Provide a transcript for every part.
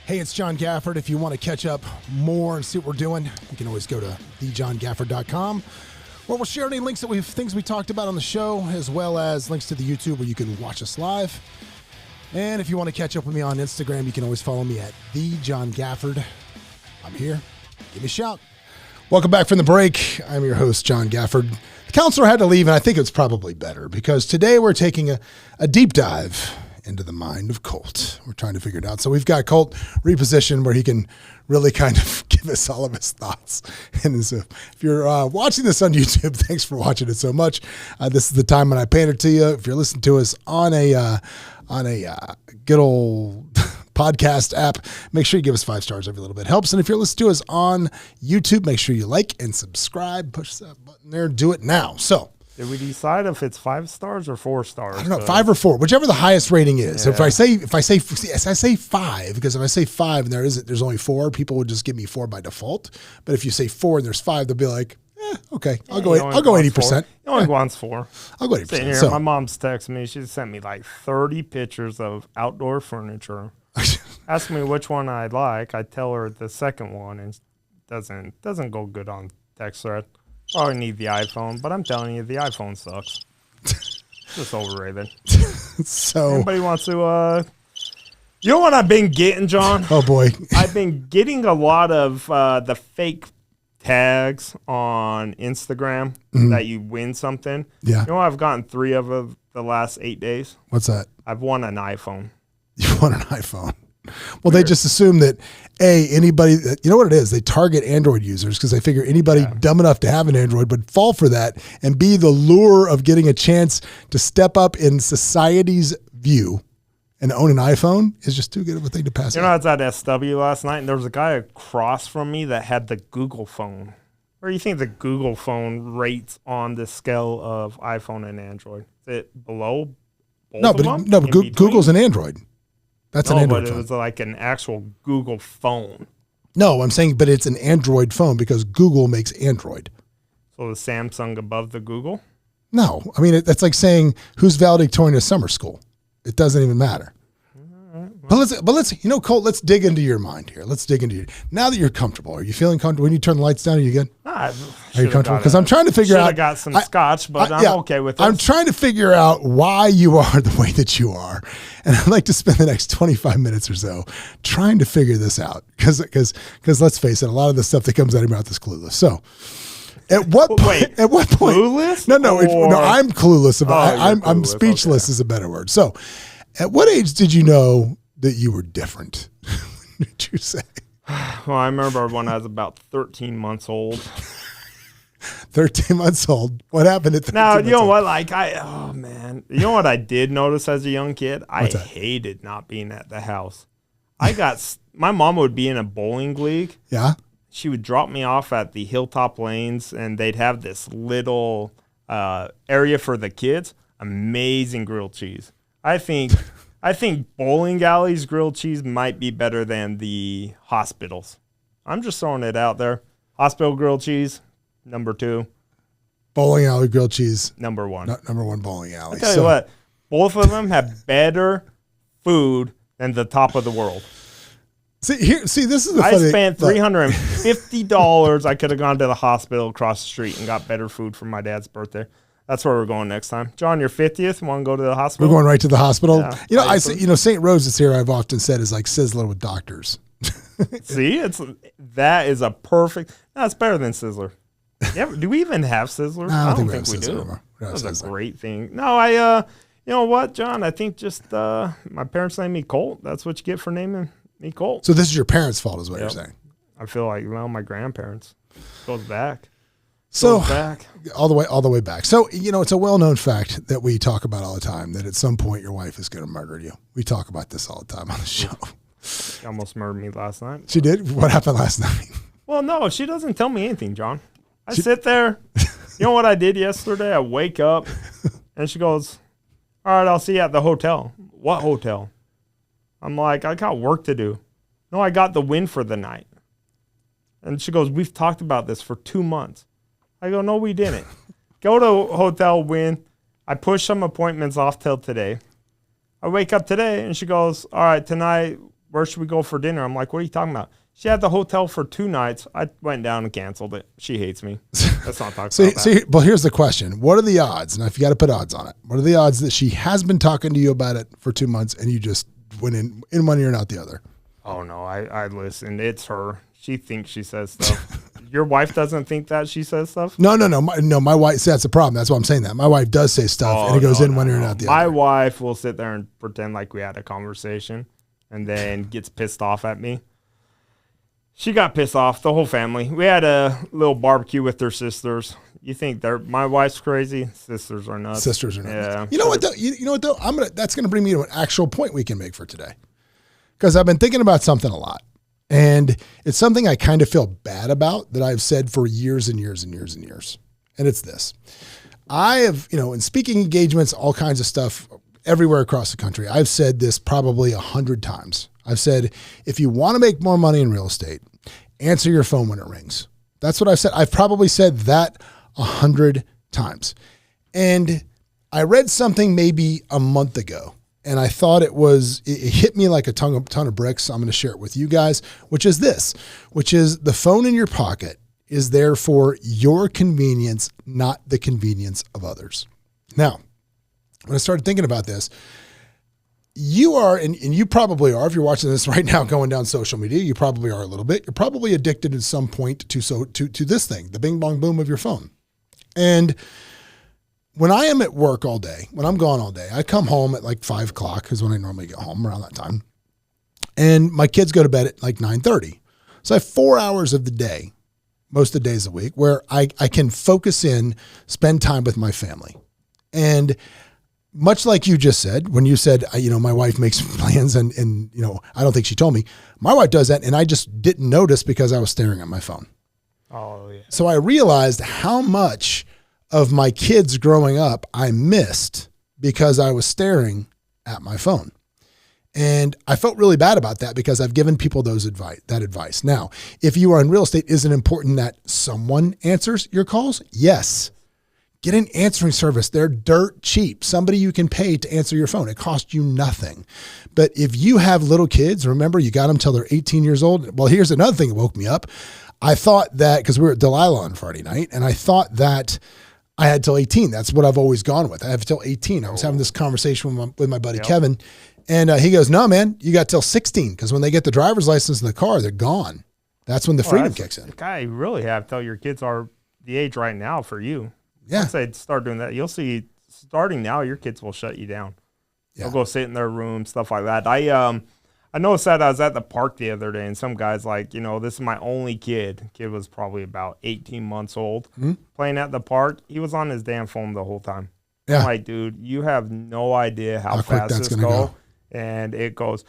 Hey, it's John Gafford. If you want to catch up more and see what we're doing, you can always go to thejohngafford.com, where we'll share any links that things we talked about on the show, as well as links to the YouTube where you can watch us live. And if you want to catch up with me on Instagram, you can always follow me at thejohngafford. I'm here. Give me a shout. Welcome back from the break. I'm your host, John Gafford. The counselor had to leave, and I think it's probably better because today we're taking a deep dive into the mind of Colt. We're trying to figure it out. So we've got Colt repositioned where he can really kind of give us all of his thoughts. And so if you're watching this on YouTube, thanks for watching it so much. This is the time when I paint it to you. If you're listening to us on a good old podcast app, make sure you give us 5 stars. Every little bit helps. And if you're listening to us on YouTube, make sure you like and subscribe. Push that button there. Do it now. So did we decide if it's 5 stars or 4 stars? I don't know, 5 or 4, whichever the highest rating is. Yeah. So I say 5, because if I say 5 and there's only 4, people would just give me 4 by default. But if you say 4 and there's 5, they'll be like, okay, I'll go 80%. He only wants 4. I'll go 80%. Here, so my mom's texting me. She sent me like 30 pictures of outdoor furniture. Ask me which one I like. I tell her the second one, and doesn't go good on text thread. Probably need the iPhone, but I'm telling you, the iPhone sucks. Just overrated. So anybody wants to, you know what I've been getting, John? Oh boy. I've been getting a lot of the fake tags on Instagram that you win something. Yeah. You know what I've gotten 3 of the last 8 days? What's that? I've won an iPhone. You want an iPhone? Well, they just assume that, anybody, you know what it is? They target Android users because they figure anybody dumb enough to have an Android would fall for that, and be the lure of getting a chance to step up in society's view and own an iPhone is just too good of a thing to pass up. You know, I was at SW last night, and there was a guy across from me that had the Google phone. Where do you think the Google phone rates on the scale of iPhone and Android? Is it below both of them? No, but Google's an Android. That's an Android but phone. It was like an actual Google phone. No, I'm saying, but it's an Android phone because Google makes Android. So is Samsung above the Google? No, I mean, that's like saying who's valedictorian of summer school. It doesn't even matter. But let's, Colt, let's dig into your mind here. Let's dig into you. Now that you're comfortable, are you feeling comfortable? When you turn the lights down, are you good? Are you comfortable? Because I'm trying to figure out. I got some scotch, but I'm okay with it. I'm trying to figure out why you are the way that you are. And I'd like to spend the next 25 minutes or so trying to figure this out. Because let's face it, a lot of the stuff that comes out of your mouth is clueless. So at what point? Clueless? No, I'm clueless about I'm clueless. speechless is a better word. So at what age did you know that you were different? Did you say? Well, I remember when I was about 13 months old. 13 months old. What happened at 13 now, months you know old? what? You know what I did notice as a young kid? I hated not being at the house. My mom would be in a bowling league. Yeah. She would drop me off at the Hilltop Lanes, and they'd have this little area for the kids. Amazing grilled cheese. I think bowling alleys grilled cheese might be better than the hospitals. I'm just throwing it out there. Hospital grilled cheese, number 2. Bowling alley grilled cheese, number 1. Number 1 bowling alley. I'll tell you what, both of them have better food than the top of the world. This is the I funny. spent $350. I could have gone to the hospital across the street and got better food for my dad's birthday. That's where we're going next time. John, your 50th, want to go to the hospital? We're going right to the hospital. Yeah, St. Rose here, I've often said, is like Sizzler with doctors. See, that is a perfect. That's better than Sizzler. Yeah, do we even have Sizzler? No, I don't think we do. Anymore. That's a great thing. No, you know what, John? I think just my parents named me Colt. That's what you get for naming me Colt. So this is your parents' fault, is what you're saying? I feel like my grandparents goes back. So all the way back. So, it's a well-known fact that we talk about all the time that at some point your wife is going to murder you. We talk about this all the time on the show. She almost murdered me last night. She did? What happened last night? Well, no, she doesn't tell me anything, John. I sit there. You know what I did yesterday? I wake up and she goes, all right, I'll see you at the hotel. What hotel? I'm like, I got work to do. No, I got the win for the night. And she goes, we've talked about this for 2 months. I go, no, we didn't. Go to hotel, win. I pushed some appointments off till today. I wake up today and she goes, all right, tonight where should we go for dinner? I'm like, what are you talking about? She had the hotel for 2 nights. I went down and canceled it. She hates me. Let's not talk about that. Well, here's the question. What are the odds? Now, if you got to put odds on it, what are the odds that she has been talking to you about it for 2 months and you just went in one ear and out the other? Oh, no, I listened. It's her. She thinks she says stuff. Your wife doesn't think that she says stuff? No. My wife, that's the problem. That's why I'm saying that. My wife does say stuff, and it goes in one ear and out the other. My wife will sit there and pretend like we had a conversation and then gets pissed off at me. She got pissed off, the whole family. We had a little barbecue with their sisters. You think my wife's crazy? Sisters are nuts. Sisters are nuts. Yeah. You know what though? You know what though? That's gonna bring me to an actual point we can make for today. Because I've been thinking about something a lot. And it's something I kind of feel bad about that I've said for years and years and years and years. And it's this. I have, in speaking engagements, all kinds of stuff everywhere across the country, I've said this probably 100 times. I've said, if you want to make more money in real estate, answer your phone when it rings. That's what I've said. I've probably said that 100 times. And I read something maybe a month ago, and I thought it hit me like a ton of bricks. I'm going to share it with you guys, which is the phone in your pocket is there for your convenience, not the convenience of others. Now, when I started thinking about this, you are, and you probably are, if you're watching this right now going down social media, you probably are a little bit. You're probably addicted at some point to this thing, the bing bong boom of your phone. And when I am at work all day, when I'm gone all day, I come home at like 5 o'clock is when I normally get home, around that time. And my kids go to bed at like 9:30. So I have 4 hours of the day, most of the days of the week, where I can focus in, spend time with my family. And much like you just said, when you said, my wife makes plans and I don't think she told me, my wife does that. And I just didn't notice because I was staring at my phone. Oh, yeah. So I realized how much of my kids growing up I missed because I was staring at my phone. And I felt really bad about that because I've given people that advice. Now, if you are in real estate, is it important that someone answers your calls? Yes. Get an answering service. They're dirt cheap. Somebody you can pay to answer your phone. It costs you nothing. But if you have little kids, remember you got them till they're 18 years old. Well, here's another thing that woke me up. I thought that, because we were at Delilah on Friday night, and I thought that I had till 18. That's what I've always gone with. I have till 18. I was having this conversation with my buddy Kevin, and he goes, no, man, you got till 16, because when they get the driver's license in the car, they're gone. That's when the freedom kicks in. Guy, you really have till your kids are the age right now for you. Yeah. Once they start doing that, you'll see starting now, your kids will shut you down. Yeah. They'll go sit in their room, stuff like that. I noticed that I was at the park the other day, and some guy's like, this is my only kid. Kid was probably about 18 months old, playing at the park. He was on his damn phone the whole time. Yeah. I'm like, dude, you have no idea how fast this goes. And it goes,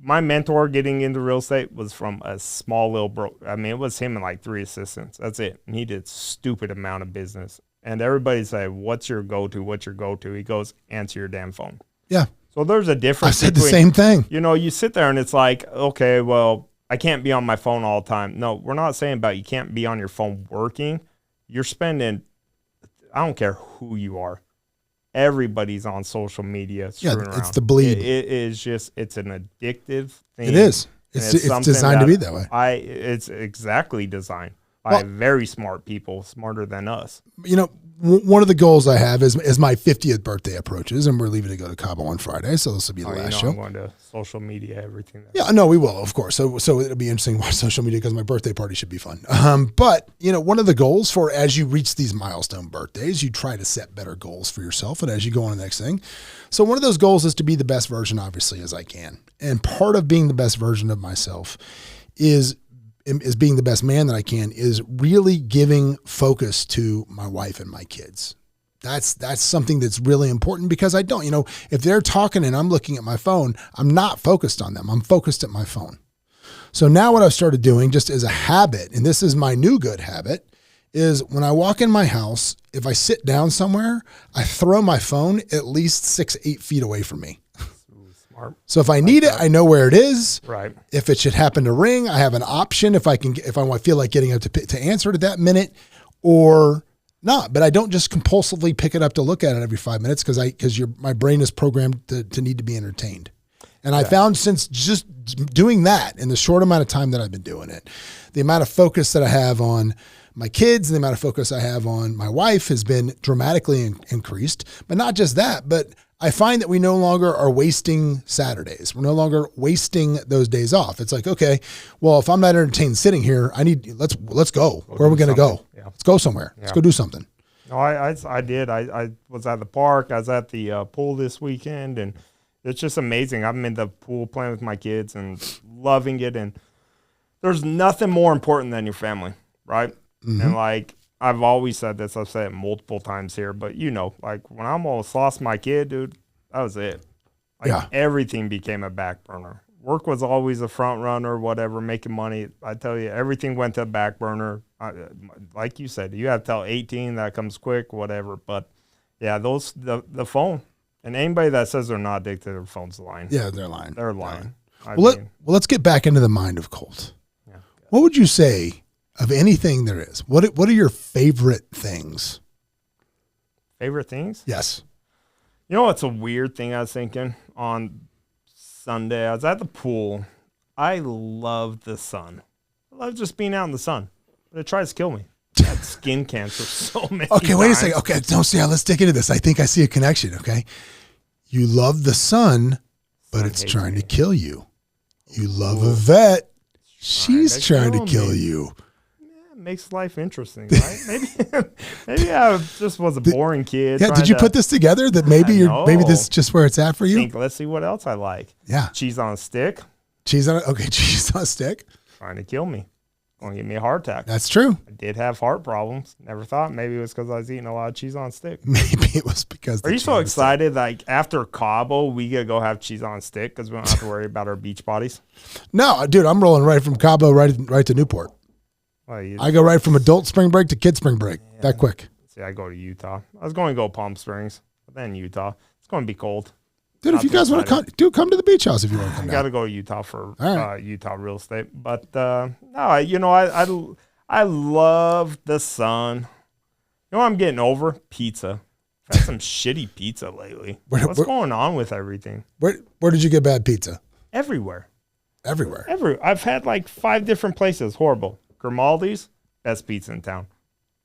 my mentor getting into real estate was from a small little it was him and like 3 assistants. That's it. And he did stupid amount of business. And everybody say, what's your go-to? What's your go-to? He goes, answer your damn phone. Yeah. So there's a difference. I said the same thing. You sit there and it's like, okay, well, I can't be on my phone all the time. No, we're not saying about you can't be on your phone working. You're spending, I don't care who you are. Everybody's on social media. It's the bleed. It is just, it's an addictive thing. It is. It's designed to be that way. It's exactly designed by very smart people, smarter than us. One of the goals I have is my 50th birthday approaches, and we're leaving to go to Cabo on Friday, so this will be the last show. I'm going to social media, everything. No, we will, of course. So it'll be interesting to watch social media because my birthday party should be fun. But, one of the goals for as you reach these milestone birthdays, you try to set better goals for yourself and as you go on to the next thing. So one of those goals is to be the best version, obviously, as I can. And part of being the best version of myself is being the best man that I can, is really giving focus to my wife and my kids. That's something that's really important because I don't, if they're talking and I'm looking at my phone, I'm not focused on them. I'm focused at my phone. So now what I've started doing just as a habit, and this is my new good habit, is when I walk in my house, if I sit down somewhere, I throw my phone at least 6-8 feet away from me. Smart. So if I need it, I know where it is. Right. If it should happen to ring, I have an option if I feel like getting up to answer it at that minute or not. But I don't just compulsively pick it up to look at it every 5 minutes because my brain is programmed to need to be entertained. And I found since just doing that in the short amount of time that I've been doing it, the amount of focus that I have on my kids and the amount of focus I have on my wife has been dramatically increased. But not just that, but I find that we no longer are wasting Saturdays. We're no longer wasting those days off. It's like, okay, well, if I'm not entertained sitting here, let's go. Where are we going to go? Yeah. Let's go somewhere. Let's go do something. No, I did. I was at the park. I was at the pool this weekend, and it's just amazing. I'm in the pool playing with my kids and loving it. And there's nothing more important than your family, right? Mm-hmm. And like I've always said this, I've said it multiple times here, but like when I almost lost my kid, dude, that was it. Like everything became a back burner. Work was always a front runner, whatever, making money. I tell you, everything went to the back burner. Like you said, you have till 18, that comes quick, whatever. But yeah, the phone. And anybody that says they're not addicted to their phone's lying. Yeah, they're lying. They're lying. Well, let's get back into the mind of Colt. Yeah. What would you say of anything there is? What are your favorite things? Favorite things? Yes. You know what's a weird thing I was thinking on Sunday? I was at the pool. I love the sun. I love just being out in the sun. But it tries to kill me. I had skin cancer so many times. Wait a second. Okay, don't see how. Let's dig into this. I think I see a connection, okay? You love the sun, but it's trying to kill you. You love a vet. She's trying to kill you. Yeah, it makes life interesting, right? maybe I just was a boring kid. Yeah, did you put this together that maybe this is just where it's at for you? Let's see what else I like. Yeah. Cheese on a stick. Cheese on a stick. Trying to kill me. Going to give me a heart attack. That's true. I did have heart problems. Never thought maybe it was because I was eating a lot of cheese on a stick. Maybe it was because. Are you so excited? Like after Cabo, we gotta go have cheese on a stick because we don't have to worry about our beach bodies. No, dude, I'm rolling right from Cabo right to Newport. Well, I go right from adult spring break to kid spring break. Yeah. That quick. See, I go to Utah. I was going to go Palm Springs, but then Utah. It's going to be cold. Dude, if you guys want to come to the beach house if you want to come down. I got to go to Utah for Utah real estate. But no, I love the sun. You know what I'm getting over? Pizza. I've had some shitty pizza lately. What's going on with everything? Where did you get bad pizza? Everywhere. I've had like 5 different places. Horrible. Grimaldi's, best pizza in town.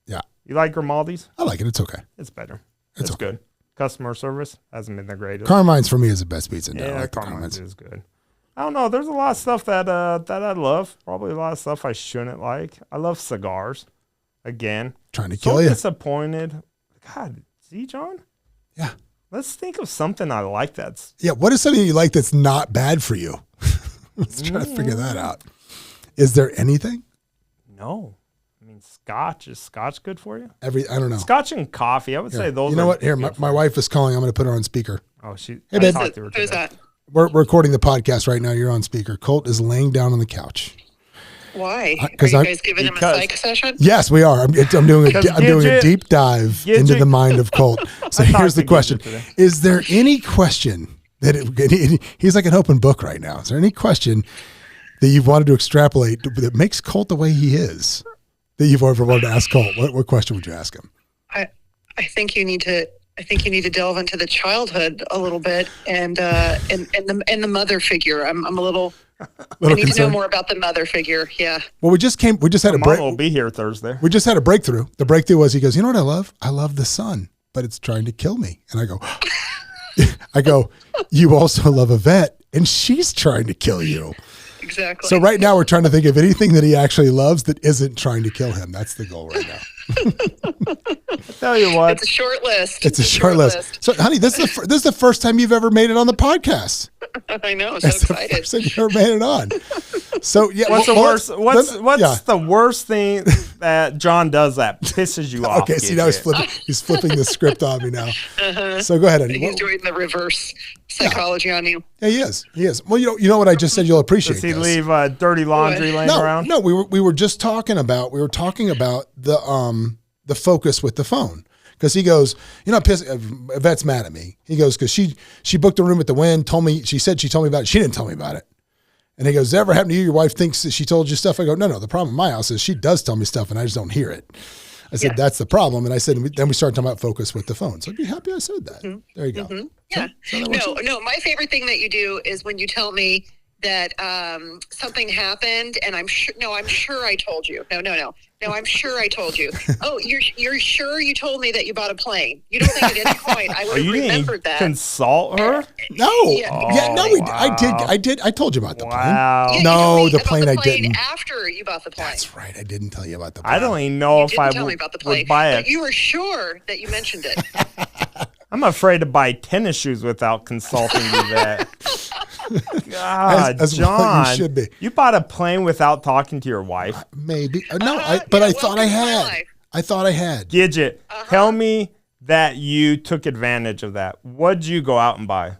Yeah. You like Grimaldi's? I like it. It's okay. It's better. It's okay. Good. Customer service hasn't been the greatest. Carmine's for me is the best pizza in town. Yeah, Carmine's is good. I don't know. There's a lot of stuff that I love. Probably a lot of stuff I shouldn't like. I love cigars. Again. Trying to kill you. Disappointed. God, see, John? Yeah. Let's think of something I like that's... Yeah, what is something you like that's not bad for you? Let's try to figure that out. Is there anything? No. I mean, Scotch. Is Scotch good for you? I don't know. Scotch and coffee. I would say those. You know what? Here, my wife is calling. I'm going to put her on speaker. Oh, she. Hey, babe. Who's that? We're recording the podcast right now. You're on speaker. Colt is laying down on the couch. Why? Are you guys giving him a psych session? Yes, we are. I'm doing a deep dive into the mind of Colt. So here's the question: is there any question that he's like an open book right now? Is there any question that you've wanted to extrapolate that makes Colt the way he is that you've ever wanted to ask Colt? What question would you ask him? I think you need to delve into the childhood a little bit and the mother figure. I'm a little I need to know more about the mother figure. Yeah. Well, we just had a break. Mom will be here Thursday. We just had a breakthrough. The breakthrough was he goes, you know what I love? I love the sun, but it's trying to kill me. And I go, you also love a vet, and she's trying to kill you. Exactly. So right now we're trying to think of anything that he actually loves that isn't trying to kill him. That's the goal right now. I tell you what, it's a short list. It's a short list. So, honey, this is the first time you've ever made it on the podcast. I know. So excited. The first time you ever made it on. So yeah, what's the worst thing that John does that pisses you off? Okay, see now he's flipping the script on me now. Uh-huh. So go ahead, honey. He's doing the reverse psychology on you. Yeah, he is. Well, you know what I just said. You'll appreciate. Does he leave dirty laundry laying around? No. We were just talking about the focus with the phone. Because he goes, Yvette's mad at me. He goes, because she booked a room at the Wynn, she said she told me about it. She didn't tell me about it. And he goes, does that ever happen to you? Your wife thinks that she told you stuff? I go, no. The problem in my house is she does tell me stuff and I just don't hear it. I said, that's the problem. And I said, then we started talking about focus with the phone. So I'd be happy I said that. Mm-hmm. There you go. Mm-hmm. Yeah. No, my favorite thing that you do is when you tell me that something happened and I'm sure I told you. No, I'm sure I told you. Oh, you're sure you told me that you bought a plane? You don't think at any point I would have remembered that? Consult her? No. I did. I told you about the plane. Yeah, no, the plane I didn't. After you bought the plane. That's right. I didn't tell you about the plane. I don't even know if I tell me about the plane, would buy it. But you were sure that you mentioned it. I'm afraid to buy tennis shoes without consulting you that. God, as John, well you should be. You bought a plane without talking to your wife? Maybe. I thought I had. I thought I had. Gidget, tell me that you took advantage of that. What'd you go out and buy?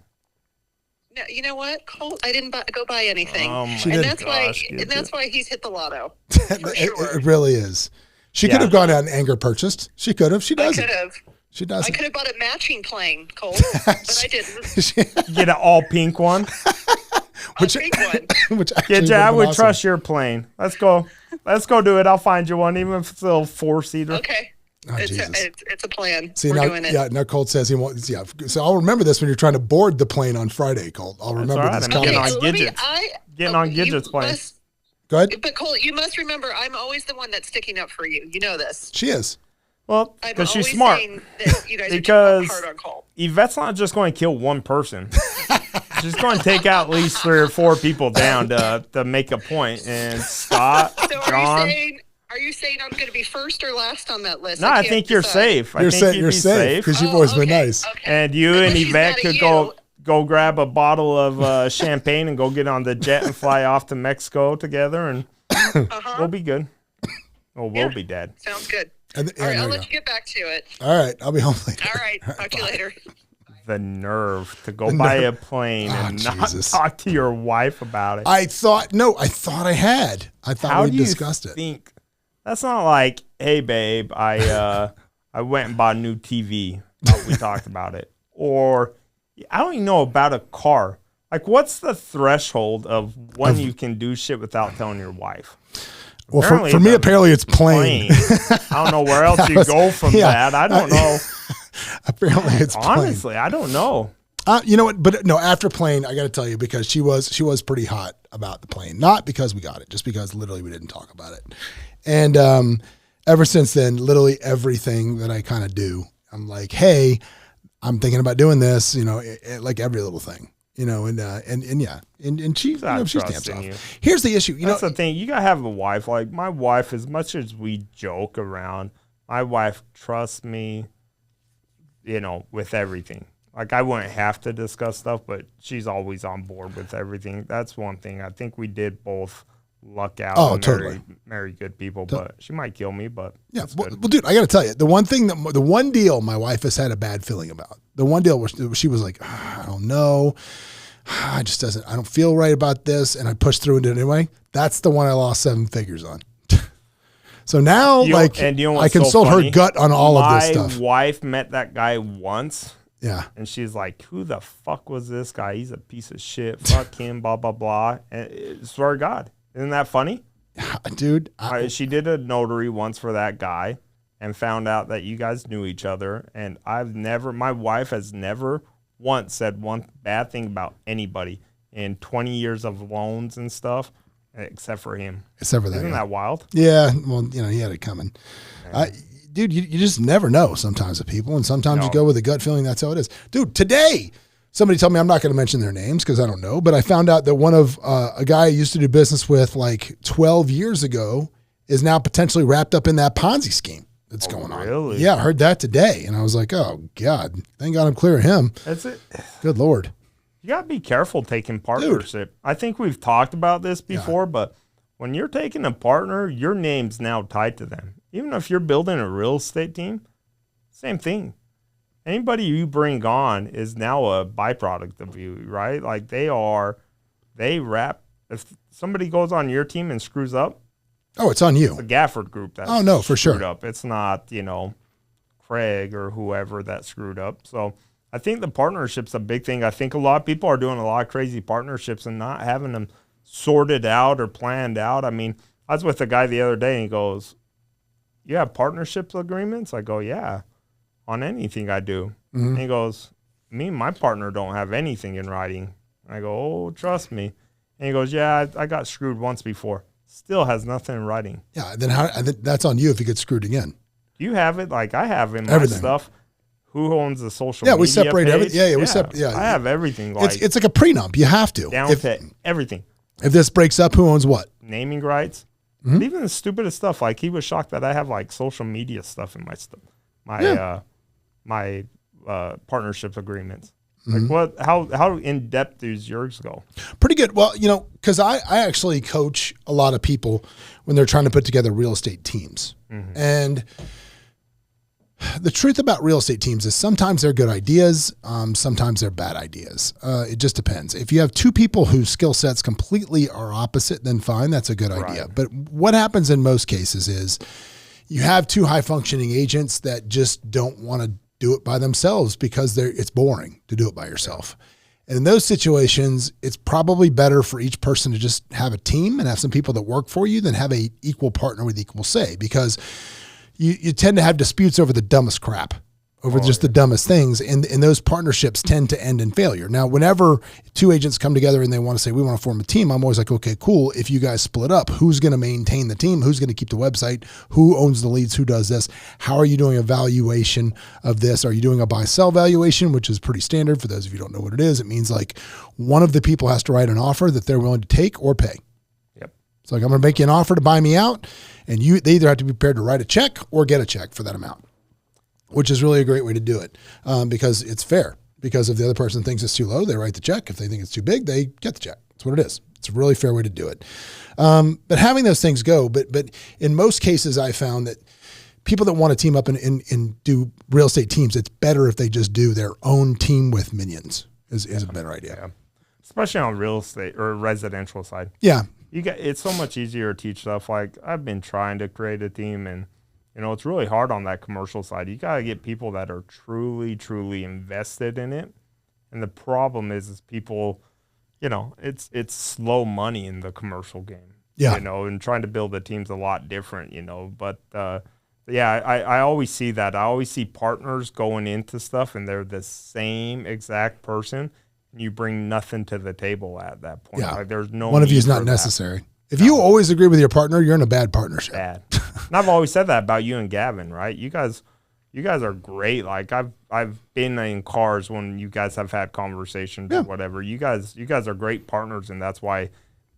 No, you know what, Colt? I didn't go buy anything. That's why he's hit the lotto. For sure. It really is. She could have gone out and anger purchased. She could have. She doesn't. I could have. She doesn't. I could have bought a matching plane, Colt, but I didn't. Get an all pink one. Pink one. I would trust your plane. Let's go do it. I'll find you one, even if it's a little 4-seater. Okay. Oh, it's a plan. See, We're doing it. Yeah, now Colt says he wants. Yeah, so I'll remember this when you're trying to board the plane on Friday, Colt. I'll remember this. I'm getting on Gidget's. Getting on Gidget's plane. Go ahead. But Colt, you must remember, I'm always the one that's sticking up for you. You know this. She is. Well, because she's smart. You guys because are hard on Colt. Yvette's not just going to kill one person. She's going to take out at least 3 or 4 people down to make a point. And Scott, John. Are you saying I'm going to be first or last on that list? No, I think you're safe. You're safe because you've always been nice. Okay. And you and Yvette could go grab a bottle of champagne and go get on the jet and fly off to Mexico together, and we'll be good. Well, we'll be dead. Sounds good. All right, I'll let you get back to it. All right, I'll be home later. All right, talk to you later. The nerve to go buy a plane and not talk to your wife about it. I thought I had. I thought we discussed it. Think that's not like, hey babe, I went and bought a new TV. We talked about it. Or I don't even know about a car. Like, what's the threshold of when you can do shit without telling your wife? Well, for me, apparently it's plane. I don't know where else you go from that. I don't know. Apparently it's plane. Honestly, I don't know. You know what? But no, after plane, I got to tell you, because she was pretty hot about the plane. Not because we got it, just because literally we didn't talk about it. And ever since then, literally everything that I kind of do, I'm like, hey, I'm thinking about doing this. You know, like every little thing. You know, and she, she stamps off. Here's the issue. That's the thing. You gotta have a wife. Like my wife, as much as we joke around, my wife trusts me. You know, with everything. Like I wouldn't have to discuss stuff, but she's always on board with everything. That's one thing. I think we did both luck out. Oh, totally. Marry good people, but she might kill me. But yeah, well, dude, I got to tell you, the one deal my wife has had a bad feeling about. The one deal where she was like, I don't know, I don't feel right about this, and I pushed through and did it anyway. That's the one I lost 7 figures on. So now, I consult her gut on all of this stuff. My wife met that guy once. Yeah. And she's like, who the fuck was this guy? He's a piece of shit. Fuck him, blah, blah, blah. And swear to God. Isn't that funny? Dude. She did a notary once for that guy and found out that you guys knew each other. And my wife has never once said one bad thing about anybody in 20 years of loans and stuff, except for him. Except for that. Isn't that wild? Yeah. Well, he had it coming. Dude, you just never know sometimes with people, and sometimes you go with a gut feeling. That's how it is. Dude, today, somebody told me, I'm not going to mention their names because I don't know, but I found out that one of a guy I used to do business with like 12 years ago is now potentially wrapped up in that Ponzi scheme that's going on. Really? Yeah, I heard that today, and I was like, oh, God, thank God I'm clear of him. That's it. Good Lord. You got to be careful taking partnership. Dude. I think we've talked about this before, but when you're taking a partner, your name's now tied to them. Even if you're building a real estate team, same thing. Anybody you bring on is now a byproduct of you, right? Like if somebody goes on your team and screws up, it's on you. It's the Gafford group that's for sure. up. It's not, Craig or whoever that screwed up. So I think the partnership's a big thing. I think a lot of people are doing a lot of crazy partnerships and not having them sorted out or planned out. I mean, I was with a guy the other day and he goes, you have partnership agreements? I go, yeah, on anything I do. Mm-hmm. And he goes, me and my partner don't have anything in writing. I go, oh, trust me. And he goes, yeah, I got screwed once before. Still has nothing in writing. Yeah, then that's on you if you get screwed again. You have it like I have in my Everything. stuff. Who owns the social media we separate page? everything. We separate. Yeah, I have everything. Like it's like a prenup. You have to. down to everything. If this breaks up, who owns what? Naming rights. Mm-hmm. Even the stupidest stuff. Like he was shocked that I have like social media stuff in my stuff. My partnership agreements. Mm-hmm. Like how in depth does yours go? Pretty good. Well, because I actually coach a lot of people when they're trying to put together real estate teams. Mm-hmm. And the truth about real estate teams is sometimes they're good ideas, sometimes they're bad ideas. It just depends. If you have two people whose skill sets completely are opposite, then fine, that's a good idea. Right. But what happens in most cases is you have two high-functioning agents that just don't want to do it by themselves because it's boring to do it by yourself. And in those situations, it's probably better for each person to just have a team and have some people that work for you than have a equal partner with equal say, because you tend to have disputes over the dumbest crap, over the dumbest things. And those partnerships tend to end in failure. Now, whenever two agents come together and they want to say, we want to form a team, I'm always like, okay, cool. If you guys split up, who's going to maintain the team? Who's going to keep the website? Who owns the leads? Who does this? How are you doing a valuation of this? Are you doing a buy-sell valuation, which is pretty standard? For those of you who don't know what it is, it means like one of the people has to write an offer that they're willing to take or pay. Yep. It's like, I'm going to make you an offer to buy me out, and they either have to be prepared to write a check or get a check for that amount, which is really a great way to do it, because it's fair. Because if the other person thinks it's too low, they write the check. If they think it's too big, they get the check. That's what it is. It's a really fair way to do it. But having those things go, but in most cases, I found that people that want to team up and do real estate teams, it's better if they just do their own team with minions is a better idea. Yeah. Especially on real estate or residential side. Yeah. It's so much easier to teach stuff. Like I've been trying to create a team, and it's really hard on that commercial side. You got to get people that are truly, truly invested in it. And the problem is people, it's slow money in the commercial game. Yeah. And trying to build a team's a lot different, But I always see that. I always see partners going into stuff and they're the same exact person. And you bring nothing to the table at that point. Yeah. Like there's no one of you is need not for that. Necessary. If you always agree with your partner, you're in a bad partnership. Bad. And I've always said that about you and Gavin, right? You guys are great. Like I've been in cars when you guys have had conversations or whatever. You guys are great partners, and that's why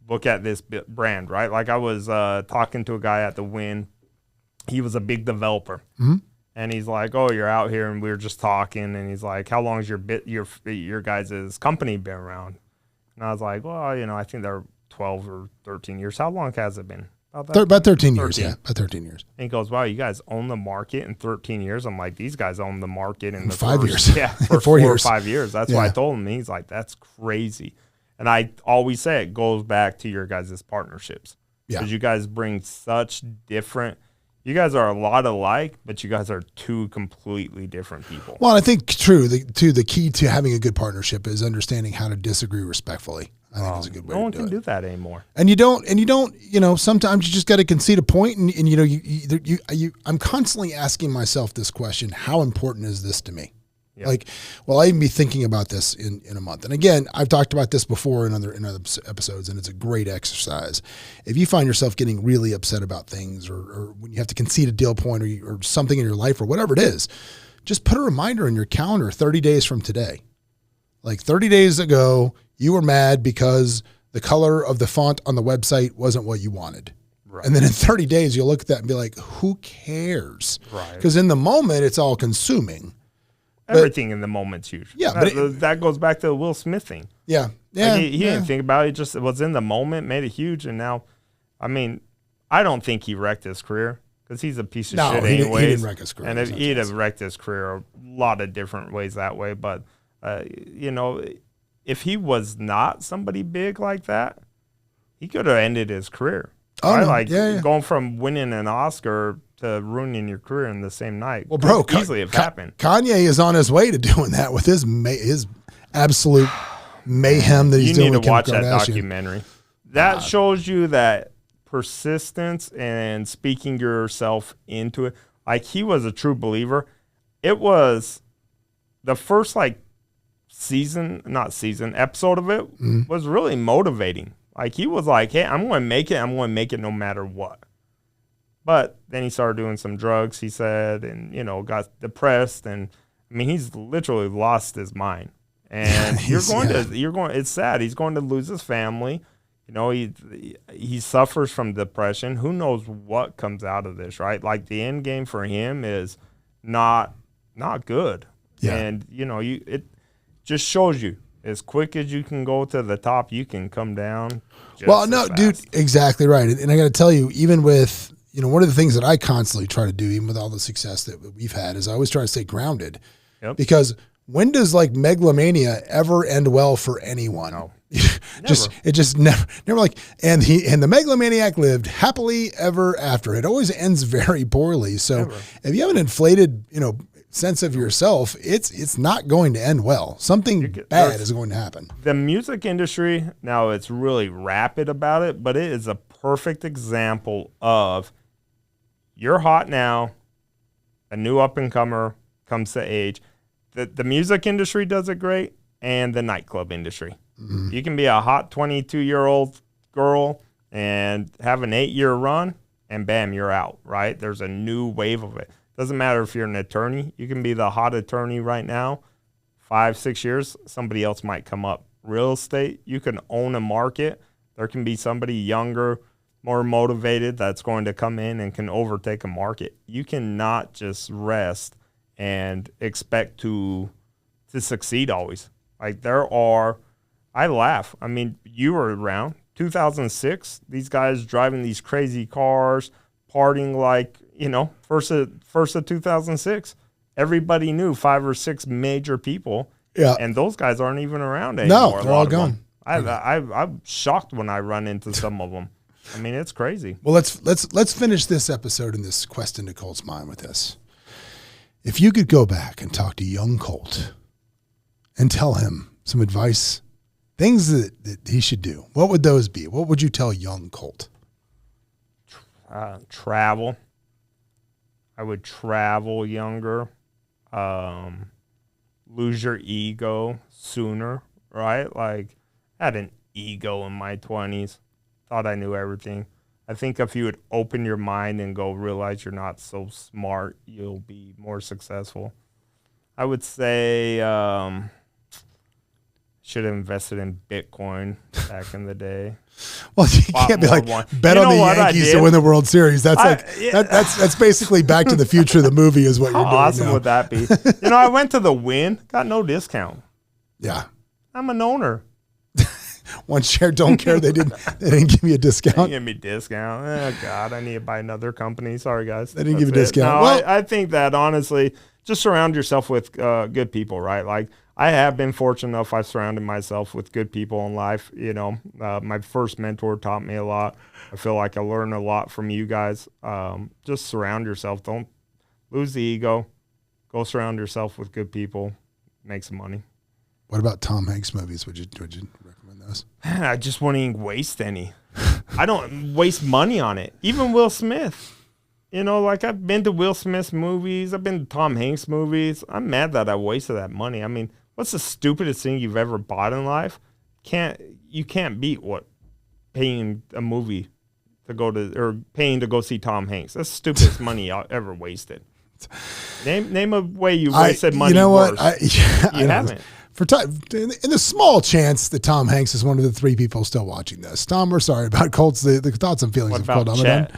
look at this brand, right? Like I was talking to a guy at the Win. He was a big developer. Mm-hmm. And he's like, "Oh, you're out here," and we were just talking. And he's like, "How long has your guys' company been around?" And I was like, "Well, I think they're 12 or 13 years. How long has it been?" About 13 years, yeah. About 13 years. And he goes, "Wow, you guys own the market in 13 years." I'm like, "These guys own the market in the 5 first, years. Yeah, for 4 or 5 years." That's why I told him. He's like, "That's crazy." And I always say it goes back to your guys' partnerships. Yeah. Because you guys bring such different – you guys are a lot alike, but you guys are two completely different people. Well, I think the key to having a good partnership is understanding how to disagree respectfully. I think that's a good way to do it. No one can do that anymore. And you don't, sometimes you just got to concede a point. And I'm constantly asking myself this question: how important is this to me? Yeah. Like, will I even be thinking about this in a month? And again, I've talked about this before in other episodes, and it's a great exercise. If you find yourself getting really upset about things, or when you have to concede a deal point, or something in your life, or whatever it is, just put a reminder in your calendar 30 days from today. Like 30 days ago, you were mad because the color of the font on the website wasn't what you wanted. Right. And then in 30 days, you'll look at that and be like, who cares? Right. Because in the moment, it's all consuming. Everything in the moment's huge. Yeah, that goes back to the Will Smith thing. Yeah, Like he didn't think about it. Just was in the moment, made it huge, and now, I don't think he wrecked his career because he's a piece of shit anyways. He didn't wreck his career. And he'd have wrecked his career a lot of different ways that way. But if he was not somebody big like that, he could have ended his career. Oh, right? no. Going from winning an Oscar to ruining your career in the same night. Well, bro, could easily have happened. Kanye is on his way to doing that with his absolute mayhem that he's doing. You need with to watch Kim that Kardashian. documentary. That shows you that persistence and speaking yourself into it. Like, he was a true believer. It was the first episode of it was really motivating. Like, he was like, hey, I'm going to make it. I'm going to make it no matter what. But then he started doing some drugs, he said, and, got depressed. And I mean, he's literally lost his mind. And it's sad. He's going to lose his family. He suffers from depression. Who knows what comes out of this, right? Like, the end game for him is not good. Yeah. And, it just shows you, as quick as you can go to the top, you can come down. Well, no, dude, exactly right. And I got to tell you, even with, one of the things that I constantly try to do, even with all the success that we've had, is I always try to stay grounded. Yep. Because when does megalomania ever end well for anyone? No. It just never and the megalomaniac lived happily ever after. It always ends very poorly. So if you have an inflated, sense of yourself, it's not going to end well. Something bad is going to happen. The music industry, now it's really rapid about it, but it is a perfect example of you're hot now, a new up-and-comer comes to age. The music industry does it great, and the nightclub industry. Mm-hmm. You can be a hot 22-year-old girl and have an 8-year run, and bam, you're out, right? There's a new wave of it. Doesn't matter if you're an attorney. You can be the hot attorney right now. 5-6 years, somebody else might come up. Real estate, you can own a market. There can be somebody younger, more motivated that's going to come in and can overtake a market. You cannot just rest and expect to succeed always. Like, I laugh. I mean, you were around 2006. These guys driving these crazy cars, partying like, first of 2006. Everybody knew 5 or 6 major people. Yeah. And those guys aren't even around anymore. No, they're all gone. I'm shocked when I run into some of them. I mean, it's crazy. Well, let's finish this episode in this quest into Colt's mind with this. If you could go back and talk to young Colt and tell him some advice, things that he should do, what would those be? What would you tell young Colt? Travel. I would travel younger. Lose your ego sooner, right? Like, I had an ego in my 20s. Thought I knew everything. I think if you would open your mind and go realize you're not so smart, you'll be more successful. I would say should have invested in Bitcoin back in the day. Well, you can't be like, bet on the Yankees to win the World Series. That's that's basically Back to the Future, the movie, is what you're doing. How awesome would that be? I went to the Win, got no discount. Yeah. I'm an owner. One share, don't care. They didn't give me a discount. They didn't give me a discount. Oh, God, I need to buy another company. Sorry, guys. They didn't give you a discount. No, well, I think that, honestly, just surround yourself with good people, right? Like, I have been fortunate enough. I've surrounded myself with good people in life. My first mentor taught me a lot. I feel like I learned a lot from you guys. Just surround yourself. Don't lose the ego. Go surround yourself with good people. Make some money. What about Tom Hanks movies? Would you recommend those? I just wouldn't even waste any. I don't waste money on it. Even Will Smith. I've been to Will Smith's movies. I've been to Tom Hanks movies. I'm mad that I wasted that money. I mean, what's the stupidest thing you've ever bought in life? You can't beat what paying a movie to go to, or paying to go see Tom Hanks. That's the stupidest money I ever wasted. Name a way you wasted money. You know what? You haven't. In the small chance that Tom Hanks is one of the 3 people still watching this. Tom, we're sorry about Colt's the thoughts and feelings of Colt Amidan.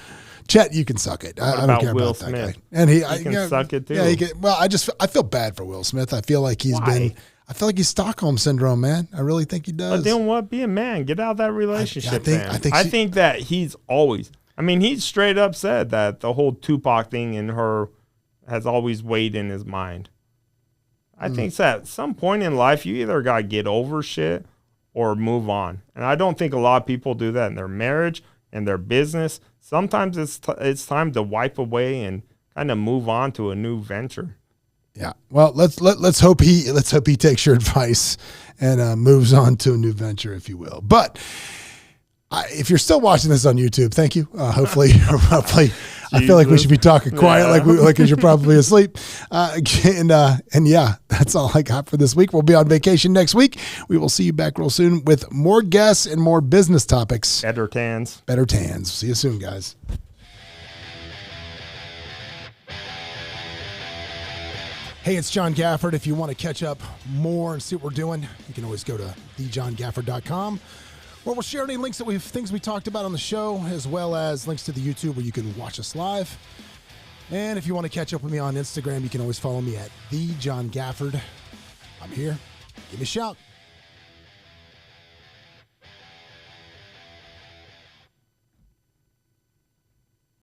Chet, you can suck it. I don't care Will about Smith? That guy. And he can suck it too. Yeah, he can. Well, I feel bad for Will Smith. I feel like I feel like he's Stockholm syndrome, man. I really think he does. But then what? Be a man. Get out of that relationship, I think that he's always. I mean, he straight up said that the whole Tupac thing in her has always weighed in his mind. I think that at some point in life, you either got to get over shit or move on. And I don't think a lot of people do that in their marriage and their business. Sometimes it's time to wipe away and kind of move on to a new venture. Yeah. Well, let's hope he takes your advice and moves on to a new venture, if you will. But If you're still watching this on YouTube, thank you. Hopefully, I feel like we should be talking quiet, like because you're probably asleep. And yeah, that's all I got for this week. We'll be on vacation next week. We will see you back real soon with more guests and more business topics. Better tans. Better tans. See you soon, guys. Hey, it's John Gafford. If you want to catch up more and see what we're doing, you can always go to thejohngafford.com, where we'll share any links that things we talked about on the show, as well as links to the YouTube where you can watch us live. And if you want to catch up with me on Instagram, you can always follow me at thejohngafford. I'm here. Give me a shout.